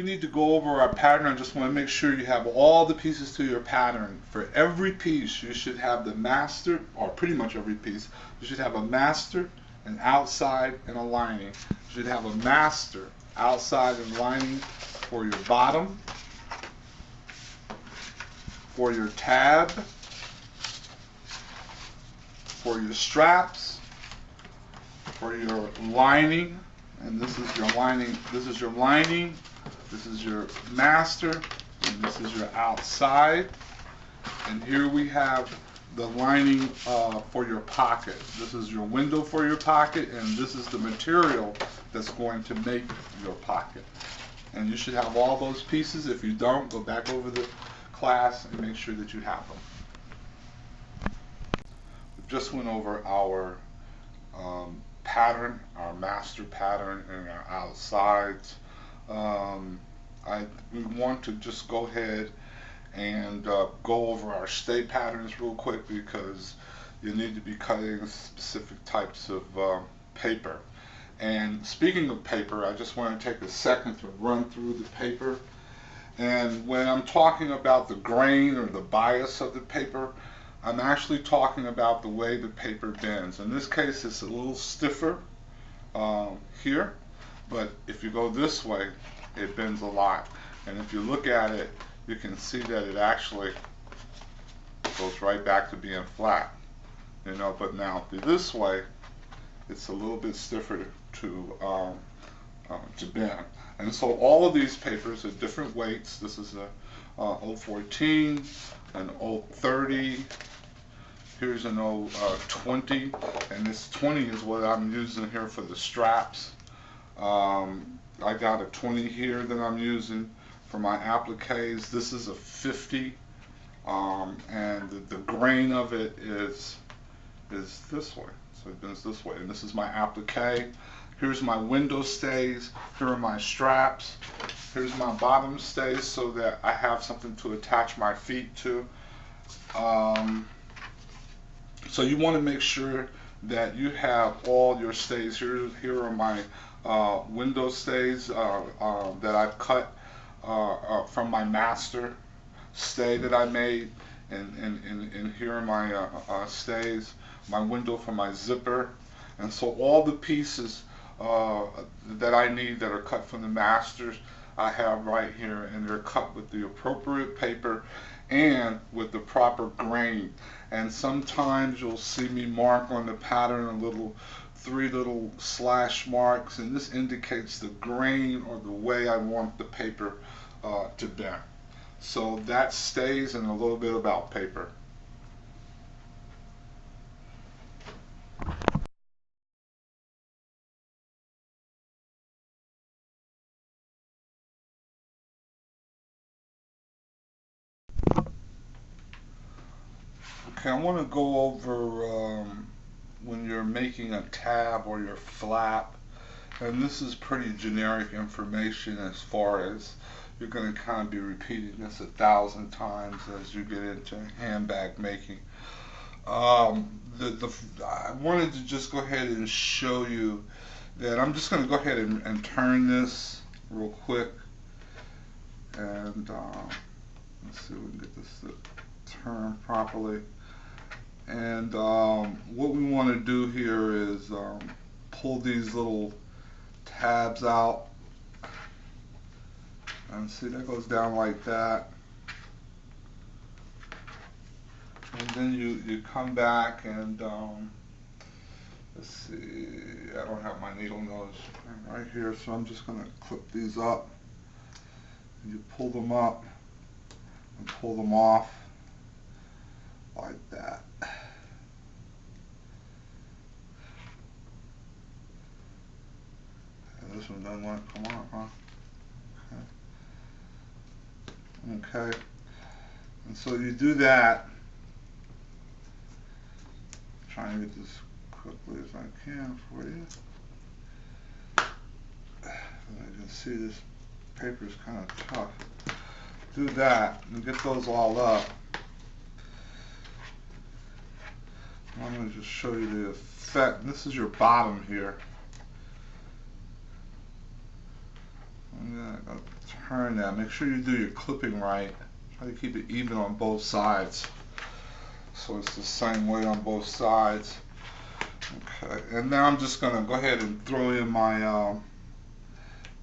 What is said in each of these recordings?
need to go over our pattern, I just want to make sure you have all the pieces to your pattern. For every piece, you should have the master, or pretty much every piece, you should have a master, an outside, and a lining. You should have a master, outside, and lining for your bottom, for your tab, for your straps, for your lining, and this is your lining, this is your lining, this is your master, and this is your outside. And here we have the lining for your pocket. This is your window for your pocket, and this is the material that's going to make your pocket. And you should have all those pieces. If you don't, go back over the class and make sure that you have them. We just went over our pattern, our master pattern, and our outsides. We want to just go ahead and go over our stay patterns real quick, because you need to be cutting specific types of paper. And speaking of paper, I just want to take a second to run through the paper. And when I'm talking about the grain or the bias of the paper, I'm actually talking about the way the paper bends. In this case, it's a little stiffer here, but if you go this way, it bends a lot. And if you look at it, you can see that it actually goes right back to being flat. You know, but now this way, it's a little bit stiffer to bend. And so all of these papers are different weights. This is a 014, an 030, here's an 020, and this 20 is what I'm using here for the straps. I got a 20 here that I'm using for my appliques. This is a 50, and the grain of it is this way. So it bends this way, and this is my applique. Here's my window stays. Here are my straps. Here's my bottom stays, so that I have something to attach my feet to. So you want to make sure that you have all your stays. Here are my window stays that I've cut from my master stay that I made, and here are my stays, my window for my zipper. And so all the pieces that I need that are cut from the masters, I have right here, and they're cut with the appropriate paper and with the proper grain. And sometimes you'll see me mark on the pattern three little slash marks, and this indicates the grain or the way I want the paper to bend. So that stays, and a little bit about paper. Okay, I want to go over when you're making a tab or your flap, and this is pretty generic information as far as you're going to kind of be repeating this 1,000 times as you get into handbag making. I wanted to just go ahead and show you that I'm just going to go ahead and turn this real quick, and let's see if we can get this to turn properly. And what we want to do here is pull these little tabs out, and see, that goes down like that. And then you come back and let's see, I don't have my needle nose right here, so I'm just going to clip these up. You pull them up and pull them off like that. And this one doesn't want to come on, huh? Okay. Okay. And so you do that. Trying to get this quickly as I can for you. And I can see this paper is kind of tough. Do that and get those all up. I'm going to just show you the effect. This is your bottom here. I'm gonna turn that. Make sure you do your clipping right. Try to keep it even on both sides, so it's the same way on both sides. Okay, and now I'm just gonna go ahead and throw in my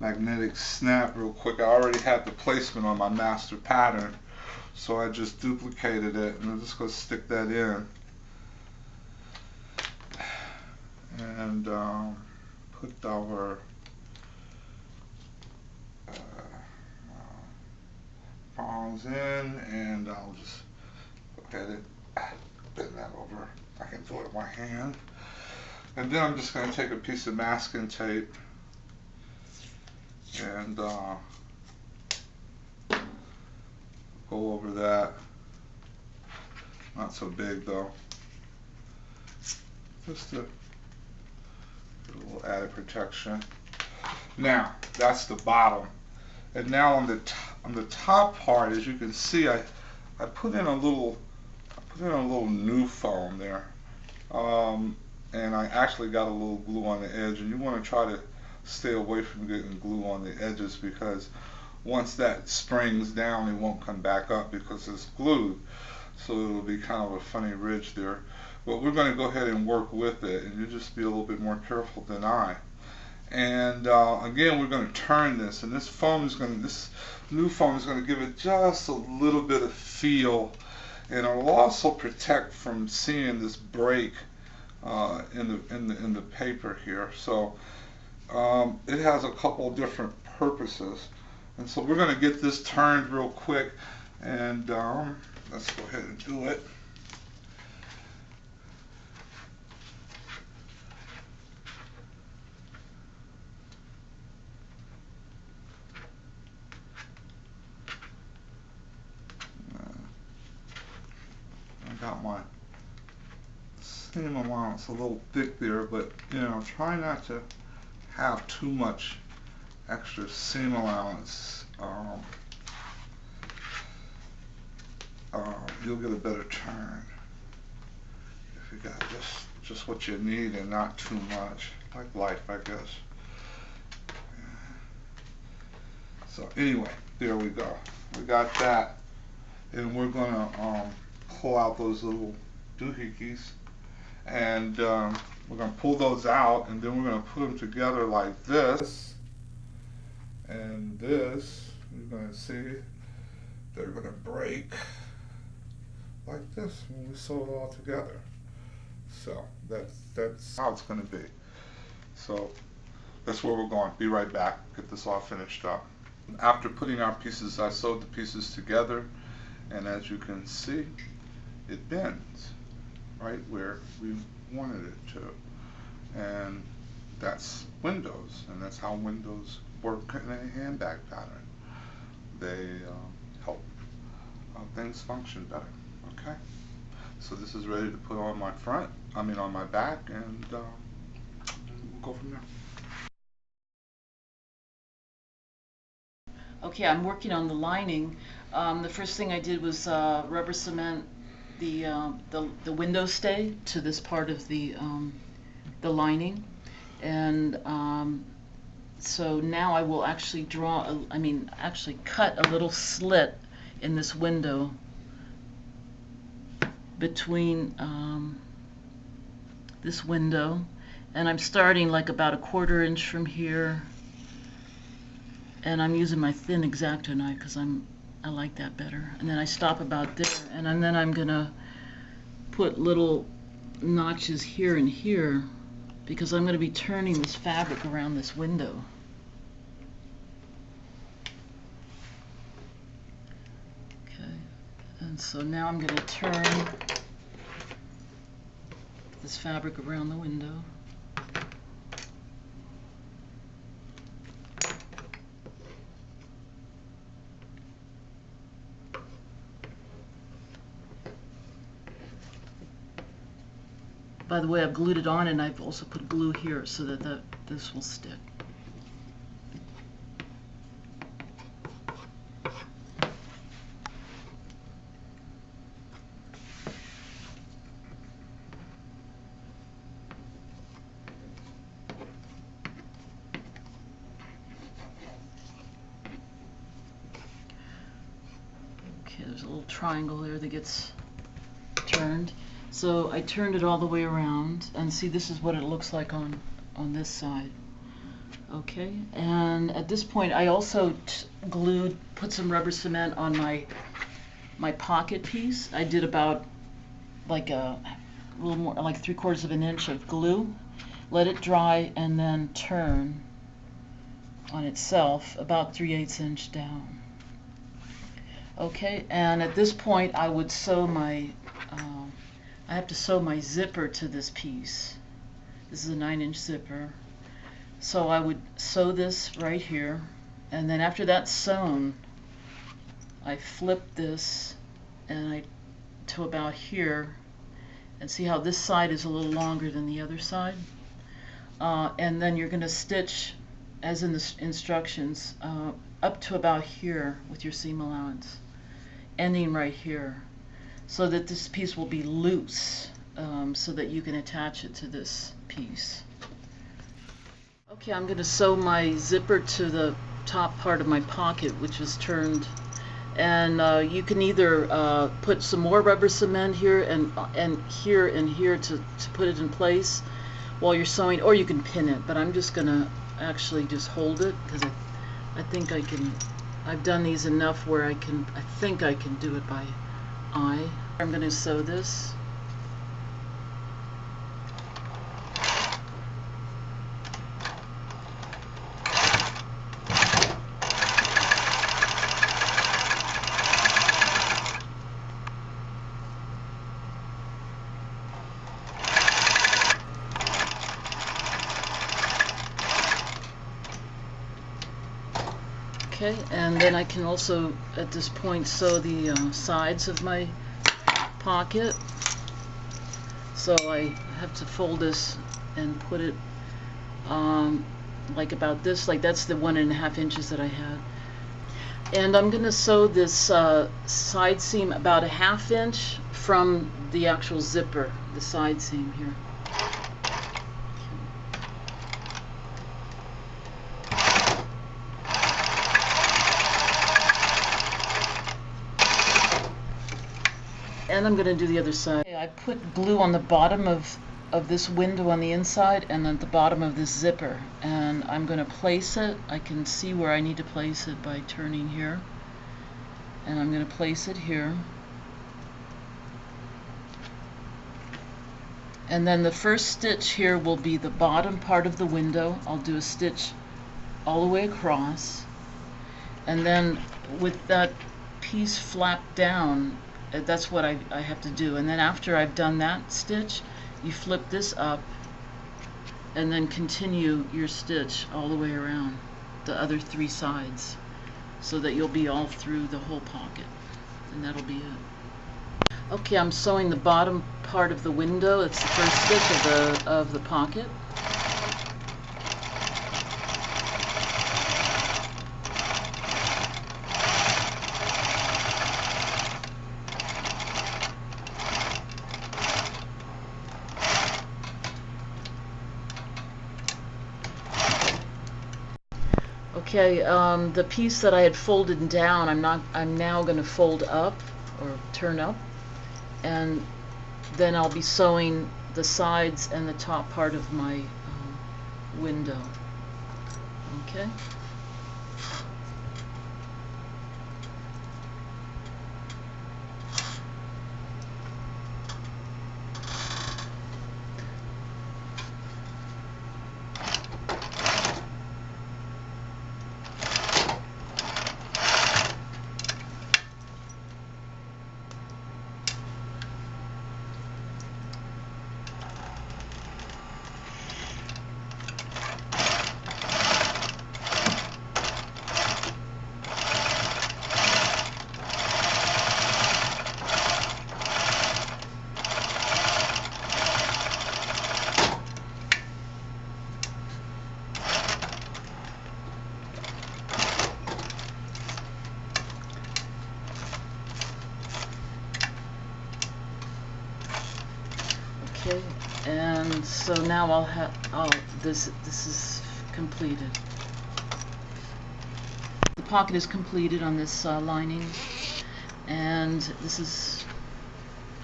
magnetic snap real quick. I already had the placement on my master pattern, so I just duplicated it, and I'm just gonna stick that in and put our prongs in, and I'll just go ahead and bend that over. I can do it with my hand. And then I'm just going to take a piece of masking tape and go over that. Not so big though. Just to get a little added protection. Now, that's the bottom. And now on the top part, as you can see, I put in a little new foam there. And I actually got a little glue on the edge, and you want to try to stay away from getting glue on the edges, because once that springs down, it won't come back up because it's glued. So it'll be kind of a funny ridge there. But we're going to go ahead and work with it, and you just be a little bit more careful than I. And again, we're going to turn this, and this new foam is going to give it just a little bit of feel, and it will also protect from seeing this break in the paper here. So it has a couple different purposes, and so we're going to get this turned real quick, and let's go ahead and do it. I got my seam allowance a little thick there, but you know, try not to have too much extra seam allowance. You'll get a better turn if you got just what you need and not too much, like life, I guess. So anyway, there we go. We got that, and we're gonna pull out those little doohickeys, and we're going to pull those out, and then we're going to put them together like this, and this, you're going to see they're going to break like this when we sew it all together. So that's how it's going to be. So that's where we're going. Be right back. Get this all finished up. After putting our pieces, I sewed the pieces together, and as you can see, it bends right where we wanted it to, and that's windows, and that's how windows work in a handbag pattern. They help things function better. Okay, so this is ready to put on my on my back, and we'll go from there. Okay, I'm working on the lining. The first thing I did was rubber cement the window stay to this part of the lining, and so now I will actually actually cut a little slit in this window between this window, and I'm starting like about a 1/4 inch from here, and I'm using my thin X-Acto knife because I like that better. And then I stop about there, and then I'm gonna put little notches here and here because I'm gonna be turning this fabric around this window. Okay, and so now I'm gonna turn this fabric around the window. By the way, I've glued it on, and I've also put glue here so that this will stick. there's a little triangle there that gets turned. So I turned it all the way around, and see, this is what it looks like on this side. Okay, and at this point I also put some rubber cement on my pocket piece. I did about like a little more, like 3/4 of an inch of glue. Let it dry and then turn on itself about 3/8 inch down. Okay, and at this point I would sew my, I have to sew my zipper to this piece. This is a 9-inch zipper. So I would sew this right here, and then after that's sewn, I flip this and to about here, and see how this side is a little longer than the other side. And then you're going to stitch, as in the instructions, up to about here with your seam allowance, ending right here, so that this piece will be loose, so that you can attach it to this piece. Okay, I'm going to sew my zipper to the top part of my pocket, which is turned, and you can either put some more rubber cement here and here and here to put it in place while you're sewing, or you can pin it, but I'm just going to actually just hold it, because I think I can. I've done these enough where I think I can do it by eye. I'm going to sew this. Okay, and then I can also, at this point, sew the sides of my pocket. So I have to fold this and put it like about this, like that's the 1.5 inches that I had. And I'm going to sew this side seam about 1/2 inch from the actual zipper, the side seam here. And I'm going to do the other side. I put glue on the bottom of this window on the inside and at the bottom of this zipper, and I'm going to place it. I can see where I need to place it by turning here, and I'm going to place it here. And then the first stitch here will be the bottom part of the window. I'll do a stitch all the way across, and then with that piece flapped down, that's what I have to do. And then after I've done that stitch, you flip this up and then continue your stitch all the way around the other 3 sides, so that you'll be all through the whole pocket, and that'll be it. Okay, I'm sewing the bottom part of the window. It's the first stitch of the pocket. Okay, the piece that I had folded down, I'm now going to fold up or turn up, and then I'll be sewing the sides and the top part of my window. Okay. Okay, and so now I'll have, this is completed. The pocket is completed on this lining. And this is,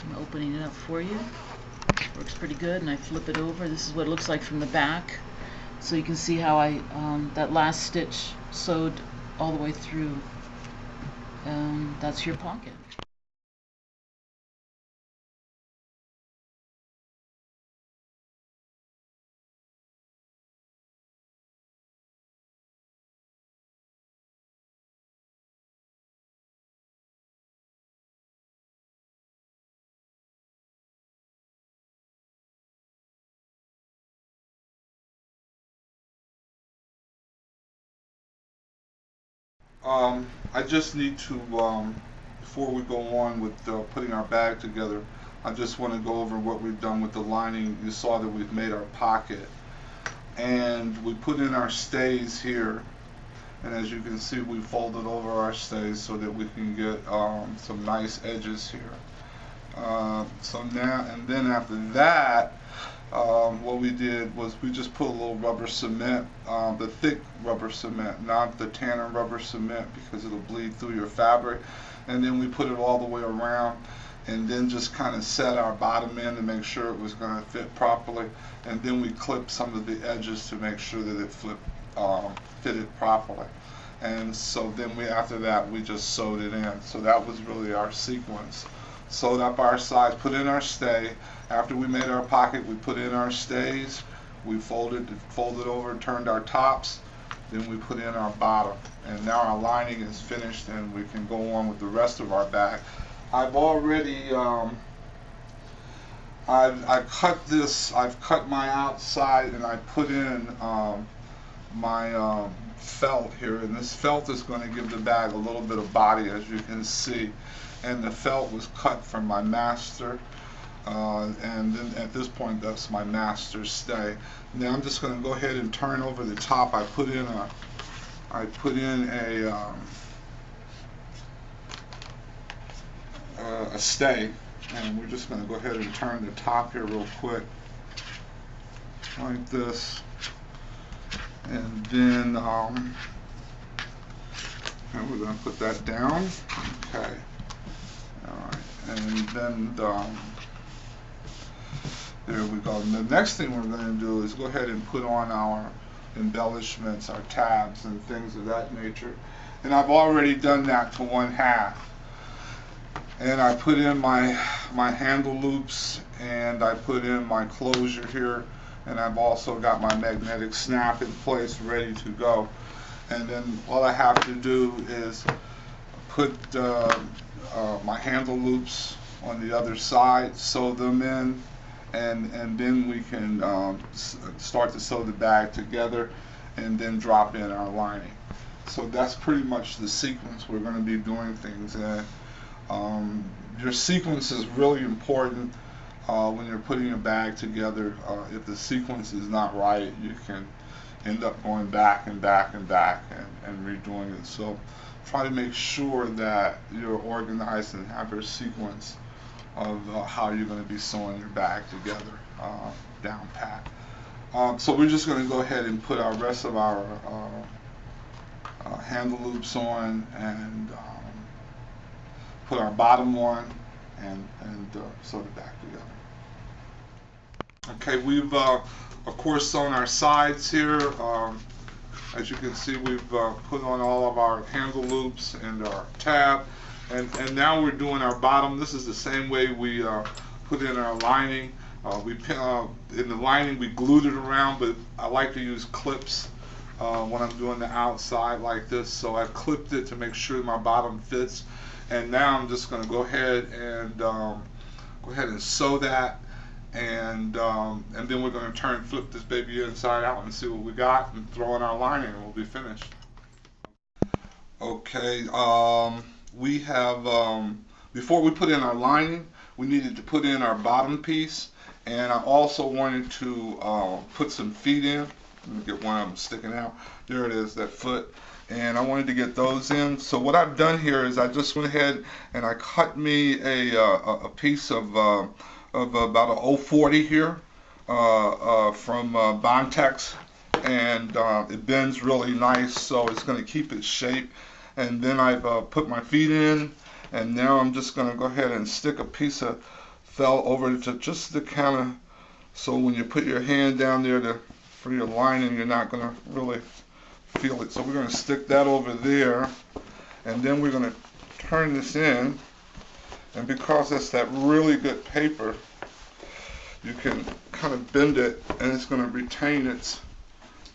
I'm opening it up for you. Works pretty good, and I flip it over. This is what it looks like from the back. So you can see how I, that last stitch sewed all the way through. That's your pocket. I just need to, before we go on with putting our bag together, I just want to go over what we've done with the lining. You saw that we've made our pocket, and we put in our stays here, and as you can see, we folded over our stays so that we can get some nice edges here. So now, and then after that, what we did was we just put a little rubber cement, the thick rubber cement, not the tanner rubber cement, because it'll bleed through your fabric. And then we put it all the way around, and then just kind of set our bottom in to make sure it was going to fit properly. And then we clipped some of the edges to make sure that it fitted properly. And so then after that, we just sewed it in. So that was really our sequence. Sewed up our sides, put in our stay. After we made our pocket, we put in our stays. We folded over, turned our tops. Then we put in our bottom. And now our lining is finished, and we can go on with the rest of our bag. I've already, I've cut my outside, and I put in my felt here. And this felt is going to give the bag a little bit of body, as you can see. And the felt was cut from my master, and then at this point that's my master stay. Now I'm just going to go ahead and turn over the top. I put in a stay, and we're just going to go ahead and turn the top here real quick like this, and then and we're going to put that down. Okay. Alright, and then there we go. And the next thing we're going to do is go ahead and put on our embellishments, our tabs and things of that nature. And I've already done that to 1/2. And I put in my handle loops, and I put in my closure here, and I've also got my magnetic snap in place ready to go. And then all I have to do is put my handle loops on the other side, sew them in, and then we can start to sew the bag together, and then drop in our lining. So that's pretty much the sequence we're going to be doing things in. Your sequence is really important when you're putting your bag together. If the sequence is not right, you can end up going back and back and back and redoing it. So try to make sure that you're organized and have your sequence of how you're going to be sewing your bag together down pat. So we're just going to go ahead and put our rest of our handle loops on, and put our bottom on, and sew the bag together. Okay, we've of course sewn our sides here. As you can see, we've put on all of our handle loops and our tab, and now we're doing our bottom. This is the same way we put in our lining. In the lining we glued it around, but I like to use clips when I'm doing the outside like this. So I clipped it to make sure my bottom fits, and now I'm just going to go ahead and sew that. And then we're going to flip this baby inside out and see what we got, and throw in our lining, and we'll be finished. Okay, we have, before we put in our lining, we needed to put in our bottom piece, and I also wanted to put some feet in. Let me get one of them sticking out. There it is, that foot. And I wanted to get those in. So what I've done here is I just went ahead and I cut me a piece of about a 040 here from Bontex, and it bends really nice, so it's going to keep its shape. And then I've put my feet in, And now I'm just going to go ahead and stick a piece of felt over to just the kind of, so when you put your hand down there for your lining, you're not going to really feel it. So we're going to stick that over there, and then we're going to turn this in, and because that's that really good paper, you can kind of bend it and it's going to retain its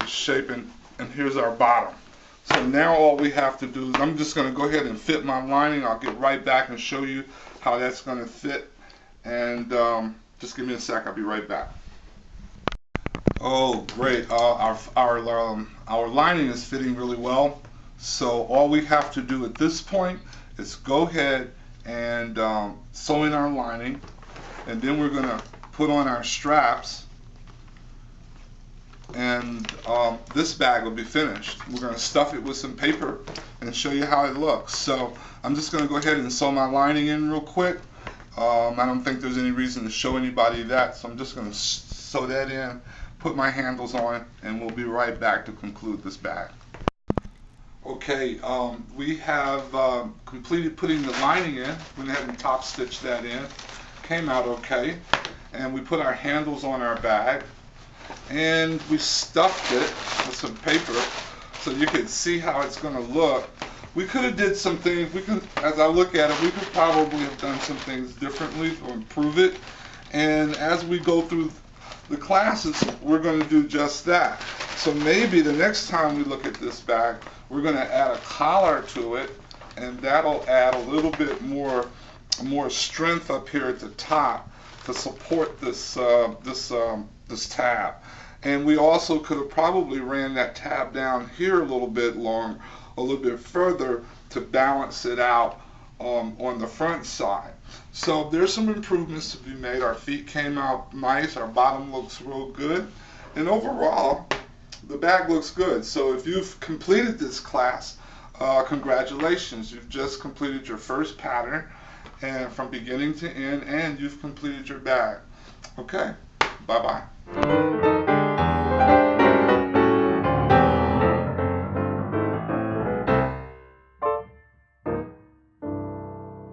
shape. And here's our bottom. So now all we have to do is, I'm just going to go ahead and fit my lining. I'll get right back and show you how that's going to fit. And just give me a sec, I'll be right back. Oh, great. Our lining is fitting really well. So all we have to do at this point is go ahead and sew in our lining, and then we're going to put on our straps, and this bag will be finished. We're going to stuff it with some paper and show you how it looks. So I'm just going to go ahead and sew my lining in real quick. I don't think there's any reason to show anybody that, so I'm just going to sew that in, put my handles on, and we'll be right back to conclude this bag. Okay, we have completed putting the lining in. Went ahead and top stitched that in. Came out okay. And we put our handles on our bag, and we stuffed it with some paper so you could see how it's going to look. We could have did some things. As I look at it, we could probably have done some things differently to improve it. And as we go through the classes, we're going to do just that. So maybe the next time we look at this bag, we're going to add a collar to it, and that'll add a little bit more strength up here at the top to support this this tab. And we also could have probably ran that tab down here a little bit further to balance it out on the front side. So there's some improvements to be made. Our feet came out nice, our bottom looks real good, and overall the bag looks good. So if you've completed this class, congratulations, you've just completed your first pattern, and from beginning to end, and you've completed your bag. Okay, bye-bye.